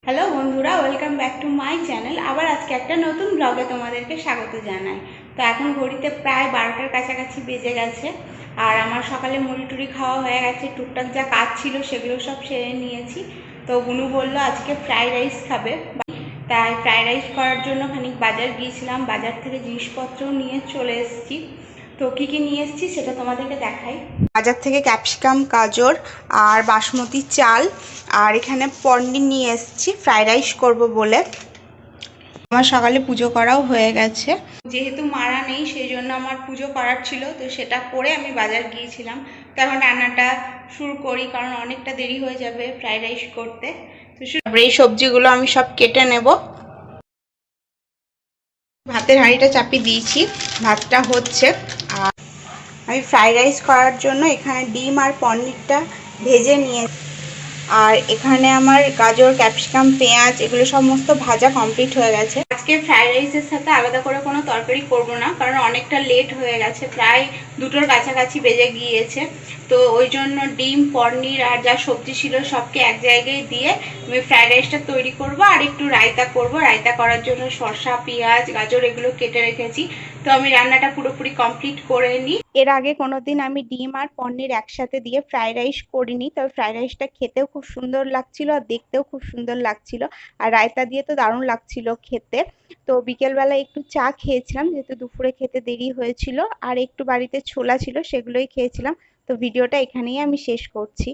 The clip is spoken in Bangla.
হ্যালো বন্ধুরা, welcome back to my channel. আবার আজকে একটা নতুন ব্লগে তোমাদেরকে স্বাগত জানাই। তো এখন ঘড়িতে প্রায় 12টার কাছাকাছি বেজে গেছে। আর আমার সকালে মুড়ি টুড়ি খাওয়া হয়ে গেছে, টুকটাক যা কাজ ছিল সেগুলো সব সেরে নিয়েছি। তো বুনু বললো আজকে ফ্রাইড রাইস খাবে, তাই ফ্রাইড রাইস করার জন্য খানিক বাজার গিয়েছিলাম। বাজার থেকে জিনিসপত্রও নিয়ে চলে এসেছি। তো কী কী নিয়ে এসেছি সেটা তোমাদেরকে দেখাই। বাজার থেকে ক্যাপসিকাম, গাজর আর বাসমতি চাল, আর এখানে পনির নিয়ে এসেছি ফ্রাইড রাইস করবো বলে। আমার সকালে পুজো করাও হয়ে গেছে, যেহেতু মারা নেই সেই জন্য আমার পুজো করার ছিল, তো সেটা করে আমি বাজার গিয়েছিলাম। তো এখন রান্নাটা শুরু করি, কারণ অনেকটা দেরি হয়ে যাবে ফ্রাইড রাইস করতে। তো এই সবজিগুলো আমি সব কেটে নেব। ভাতের হাঁড়িটা চাপিয়ে দিয়েছি, ভাতটা হচ্ছে। আর আমি ফ্রাইড রাইস করার জন্য এখানে ডিম আর পনিরটা ভেজে নিয়ে, আর এখানে আমার গাজর, ক্যাপসিকাম, পেঁয়াজ এগুলো সমস্ত ভাজা কমপ্লিট হয়ে গেছে। আজকে ফ্রাইড রাইসের সাথে আলাদা করে কোনো তরকারি করব না, কারণ অনেকটা লেট হয়ে গেছে, প্রায় 2টোর কাছাকাছি বেজে গিয়েছে। তো ওই জন্য ডিম, পনির আর যা সবজি ছিল সবকে এক জায়গায় দিয়ে আমি ফ্রাইড রাইসটা তৈরি করব। আর একটু রায়তা করব। রায়তা করার জন্য শসা, পেঁয়াজ, গাজর এগুলো কেটে রেখেছি। তো আমি রান্নাটা পুরোপুরি কমপ্লিট করে নিই। এর আগে কোনোদিন আমি ডিম আর পনির একসাথে দিয়ে ফ্রাইড রাইস করিনি, তবে ফ্রাইড রাইসটা খেতেও খুব সুন্দর লাগছিল আর দেখতেও খুব সুন্দর লাগছিল। আর রায়তা দিয়ে তো দারুণ লাগছিল খেতে। তো বিকেলবেলা একটু চা খেয়েছিলাম, যেহেতু দুপুরে খেতে দেরি হয়েছিল। আর একটু বাড়িতে ছোলা ছিল, সেগুলোই খেয়েছিলাম। তো ভিডিওটা এখানেই আমি শেষ করছি।